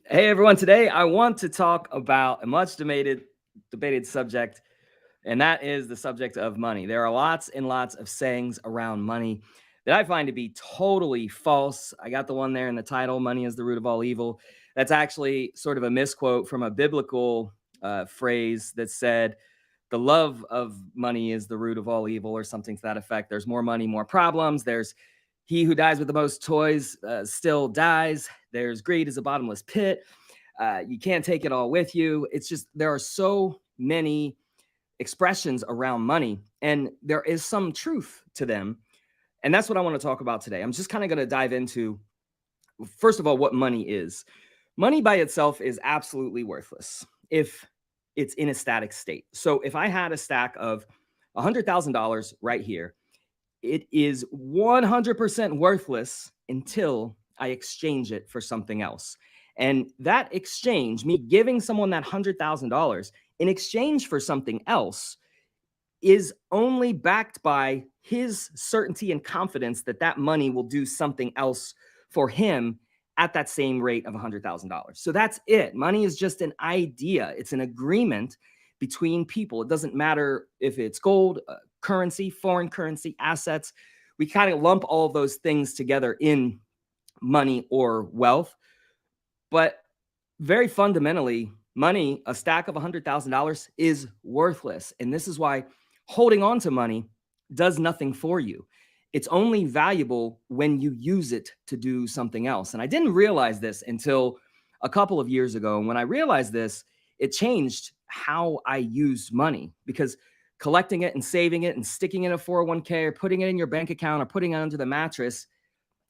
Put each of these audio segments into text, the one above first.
Hey everyone, today I want to talk about a much debated subject, and that is the subject of money. There are lots and lots of sayings around money that I find to be totally false. I got the one there in the title, money is the root of all evil. That's actually sort of a misquote from a biblical phrase that said, the love of money is the root of all evil, or something to that effect. There's more money, more problems. There's he who dies with the most toys still dies. There's greed is a bottomless pit. You can't take it all with you. It's just there are so many expressions around money, and there is some truth to them. And that's what I want to talk about today. I'm just kind of going to dive into, first of all, what money is. Money by itself is absolutely worthless if it's in a static state. So if I had a stack of $100,000 right here, it is 100% worthless until I exchange it for something else. And that exchange, me giving someone that $100,000 in exchange for something else, is only backed by his certainty and confidence that that money will do something else for him at that same rate of $100,000. So that's it. Money is just an idea, it's an agreement between people. It doesn't matter if it's gold, currency, foreign currency, assets. We kind of lump all of those things together in money or wealth. But very fundamentally, money, a stack of $100,000, is worthless. And this is why holding on to money does nothing for you. It's only valuable when you use it to do something else. And I didn't realize this until a couple of years ago. And when I realized this, it changed how I used money, because collecting it and saving it and sticking it in a 401k or putting it in your bank account or putting it under the mattress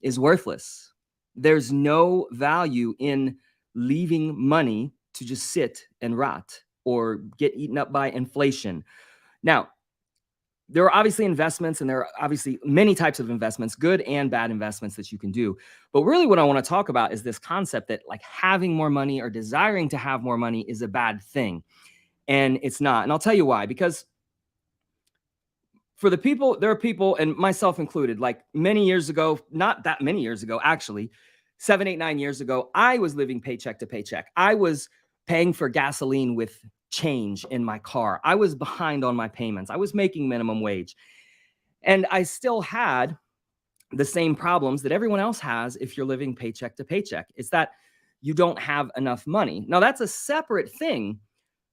is worthless. There's no value in leaving money to just sit and rot or get eaten up by inflation. Now, there are obviously investments, and there are obviously many types of investments, good and bad investments that you can do. But really what I want to talk about is this concept that like having more money or desiring to have more money is a bad thing. And it's not. And I'll tell you why. Because for the people, there are people, and myself included, like many years ago, not that many years ago, actually, 7, 8, 9 years ago, I was living paycheck to paycheck. I was paying for gasoline with change in my car. I was behind on my payments. I was making minimum wage. And I still had the same problems that everyone else has if you're living paycheck to paycheck. It's that you don't have enough money. Now, that's a separate thing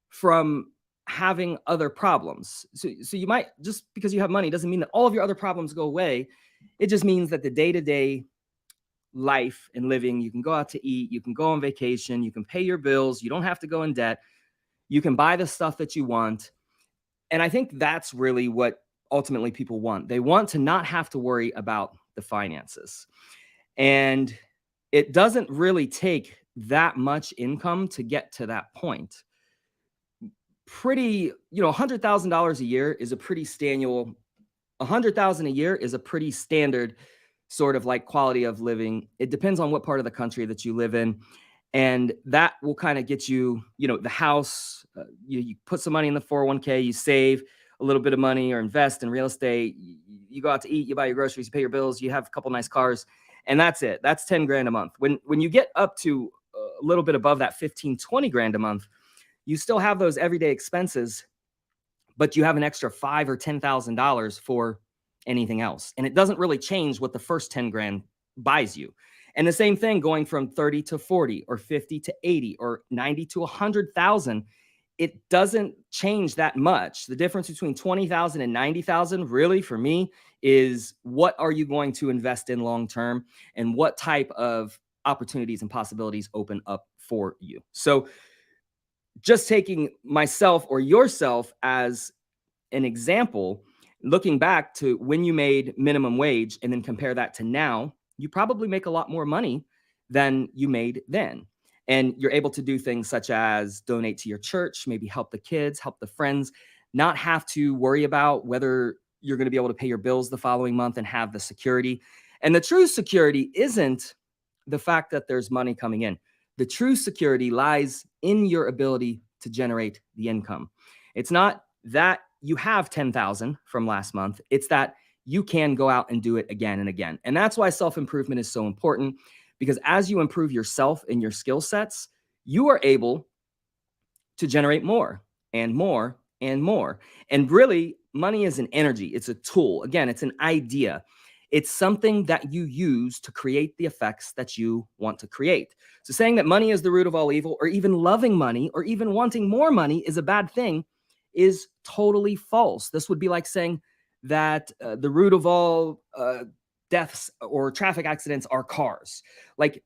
from having other problems. So you might, just because you have money doesn't mean that all of your other problems go away. It just means that the day-to-day life and living, you can go out to eat, you can go on vacation, you can pay your bills, you don't have to go in debt, you can buy the stuff that you want. And I think that's really what ultimately people want. They want to not have to worry about the finances. And it doesn't really take that much income to get to that point. Pretty, $100,000 a year is a pretty standard. 100,000 a year is a pretty standard sort of like quality of living. It depends on what part of the country that you live in, and that will kind of get you, the house. You put some money in the 401k, you save a little bit of money or invest in real estate. You go out to eat, you buy your groceries, you pay your bills, you have a couple nice cars, and that's it. That's 10 grand a month. When you get up to a little bit above that 15, 20 grand a month, you still have those everyday expenses, but you have an extra $5,000 or $10,000 for anything else. And it doesn't really change what the first 10 grand buys you. And the same thing going from 30 to 40 or 50 to 80 or 90 to 100,000. It doesn't change that much. The difference between 20,000 and 90,000 really for me is what are you going to invest in long term and what type of opportunities and possibilities open up for you. So just taking myself or yourself as an example, looking back to when you made minimum wage and then compare that to now, you probably make a lot more money than you made then. And you're able to do things such as donate to your church, maybe help the kids, help the friends, not have to worry about whether you're going to be able to pay your bills the following month and have the security. And the true security isn't the fact that there's money coming in. The true security lies in your ability to generate the income. It's not that you have 10,000 from last month. It's that you can go out and do it again and again. And that's why self-improvement is so important, because as you improve yourself and your skill sets, you are able to generate more and more and more. And really, money is an energy, it's a tool. Again, it's an idea. It's something that you use to create the effects that you want to create. So, saying that money is the root of all evil, or even loving money, or even wanting more money is a bad thing is totally false. This would be like saying that the root of all deaths or traffic accidents are cars. Like,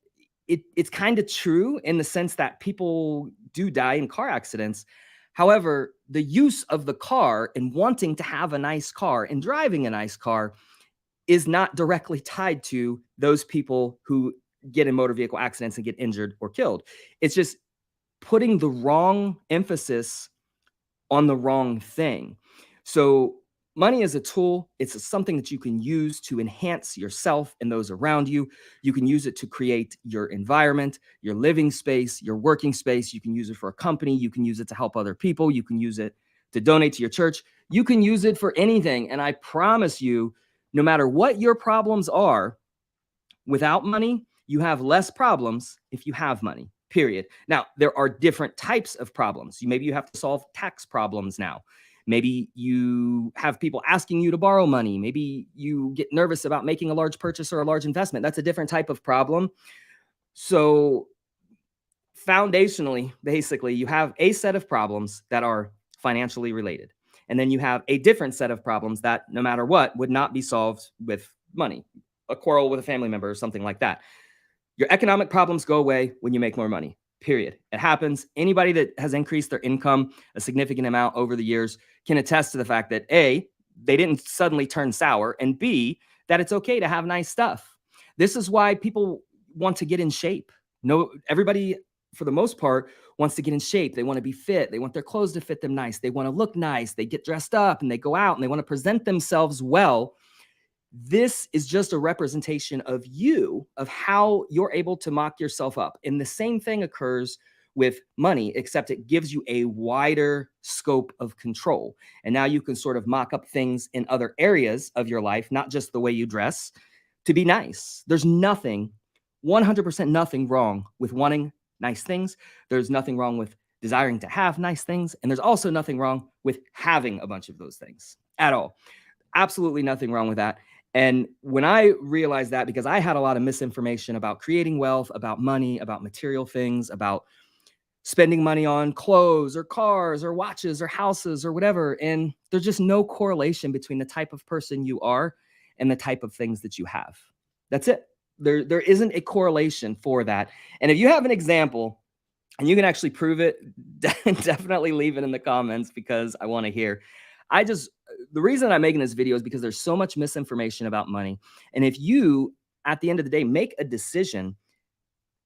it's kind of true in the sense that people do die in car accidents. However, the use of the car and wanting to have a nice car and driving a nice car is not directly tied to those people who get in motor vehicle accidents and get injured or killed. It's just putting the wrong emphasis on the wrong thing. So money is a tool. It's something that you can use to enhance yourself and those around you. You can use it to create your environment, your living space, your working space. You can use it for a company. You can use it to help other people. You can use it to donate to your church. You can use it for anything. And I promise you, no matter what your problems are, without money, you have less problems if you have money, period. Now, there are different types of problems. Maybe you have to solve tax problems now. Maybe you have people asking you to borrow money. Maybe you get nervous about making a large purchase or a large investment. That's a different type of problem. So foundationally, basically, you have a set of problems that are financially related. And then you have a different set of problems that, no matter what, would not be solved with money, a quarrel with a family member or something like that. Your economic problems go away when you make more money, period. It happens. Anybody that has increased their income a significant amount over the years can attest to the fact that A, they didn't suddenly turn sour, and B, that it's okay to have nice stuff. This is why people want to get in shape. No, everybody, for the most part, wants to get in shape. They want to be fit. They want their clothes to fit them nice. They want to look nice. They get dressed up and they go out and they want to present themselves well. This is just a representation of you, of how you're able to mock yourself up. And the same thing occurs with money, except it gives you a wider scope of control. And now you can sort of mock up things in other areas of your life, not just the way you dress, to be nice. There's nothing, 100% nothing wrong with wanting nice things. There's nothing wrong with desiring to have nice things. And there's also nothing wrong with having a bunch of those things at all. Absolutely nothing wrong with that. And when I realized that, because I had a lot of misinformation about creating wealth, about money, about material things, about spending money on clothes or cars or watches or houses or whatever. And there's just no correlation between the type of person you are and the type of things that you have. That's it. There isn't a correlation for that. And if you have an example and you can actually prove it, definitely leave it in the comments because I want to hear. The reason I'm making this video is because there's so much misinformation about money. And if you, at the end of the day, make a decision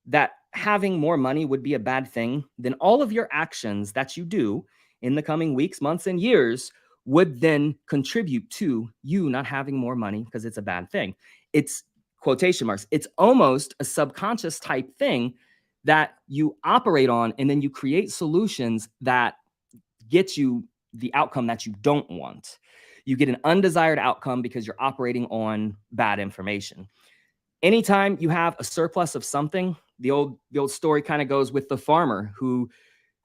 that having more money would be a bad thing, then all of your actions that you do in the coming weeks, months, and years would then contribute to you not having more money because it's a bad thing. It's quotation marks. It's almost a subconscious type thing that you operate on, and then you create solutions that get you the outcome that you don't want. You get an undesired outcome because you're operating on bad information. Anytime you have a surplus of something, the old story kind of goes with the farmer who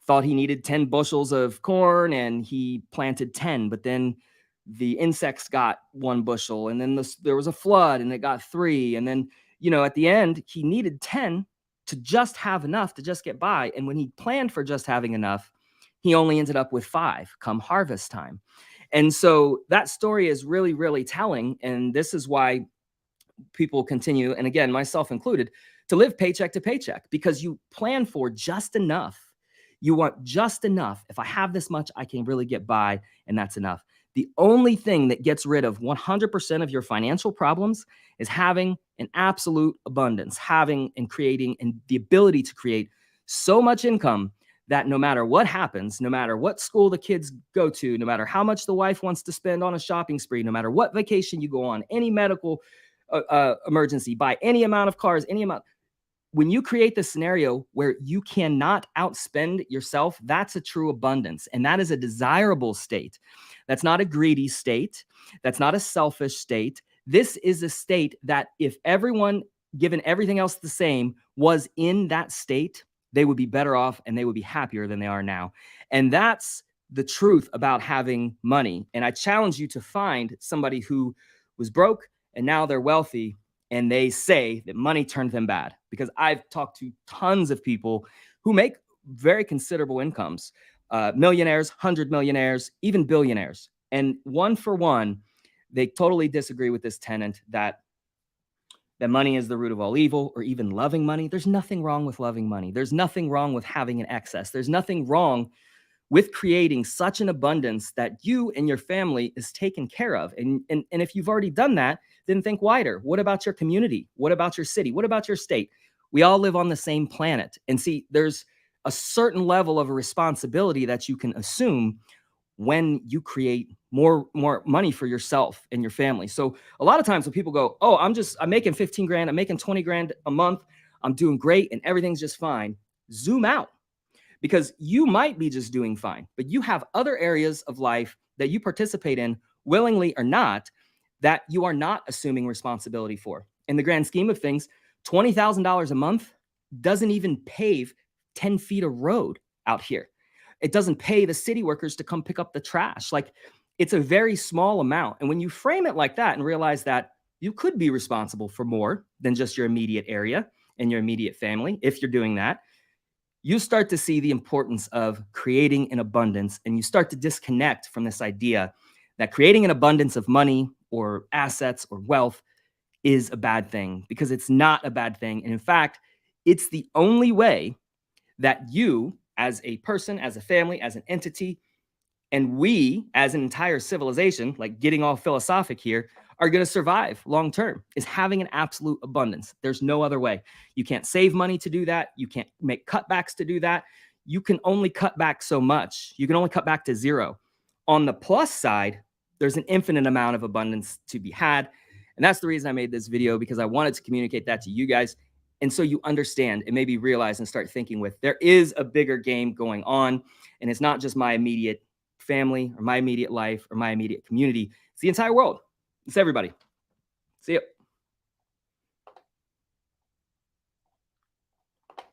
thought he needed 10 bushels of corn and he planted 10, but then the insects got 1 bushel, and then there was a flood and it got 3. And then, at the end, he needed 10 to just have enough to just get by. And when he planned for just having enough, he only ended up with 5 come harvest time. And so that story is really, really telling. And this is why people continue, and again, myself included, to live paycheck to paycheck, because you plan for just enough. You want just enough. If I have this much, I can really get by, and that's enough. The only thing that gets rid of 100% of your financial problems is having an absolute abundance, having and creating and the ability to create so much income that no matter what happens, no matter what school the kids go to, no matter how much the wife wants to spend on a shopping spree, no matter what vacation you go on, any medical emergency, buy any amount of cars, any amount. When you create the scenario where you cannot outspend yourself, that's a true abundance. And that is a desirable state. That's not a greedy state. That's not a selfish state. This is a state that if everyone given everything else the same, was in that state, they would be better off and they would be happier than they are now. And that's the truth about having money. And I challenge you to find somebody who was broke and now they're wealthy and they say that money turned them bad. Because I've talked to tons of people who make very considerable incomes, millionaires, 100 millionaires, even billionaires. And one for one, they totally disagree with this tenet that money is the root of all evil, or even loving money. There's nothing wrong with loving money. There's nothing wrong with having an excess. There's nothing wrong with creating such an abundance that you and your family is taken care of. And if you've already done that, then think wider. What about your community? What about your city? What about your state? We all live on the same planet. And see, there's a certain level of a responsibility that you can assume when you create more money for yourself and your family. So a lot of times when people go, oh, I'm making 15 grand, I'm making 20 grand a month, I'm doing great and everything's just fine. Zoom out, because you might be just doing fine, but you have other areas of life that you participate in, willingly or not, that you are not assuming responsibility for. In the grand scheme of things, $20,000 a month doesn't even pave 10 feet of road out here. It doesn't pay the city workers to come pick up the trash. Like, it's a very small amount. And when you frame it like that and realize that you could be responsible for more than just your immediate area and your immediate family, if you're doing that, you start to see the importance of creating an abundance, and you start to disconnect from this idea that creating an abundance of money or assets or wealth is a bad thing, because it's not a bad thing. And in fact, it's the only way that you, as a person, as a family, as an entity, and we as an entire civilization, like getting all philosophic here, are going to survive long term, is having an absolute abundance. There's no other way. You can't save money to do that. You can't make cutbacks to do that. You can only cut back so much. You can only cut back to zero. On the plus side, there's an infinite amount of abundance to be had. And that's the reason I made this video, because I wanted to communicate that to you guys. And so you understand and maybe realize and start thinking with, there is a bigger game going on. And it's not just my immediate family or my immediate life or my immediate community. It's the entire world. It's everybody. See you.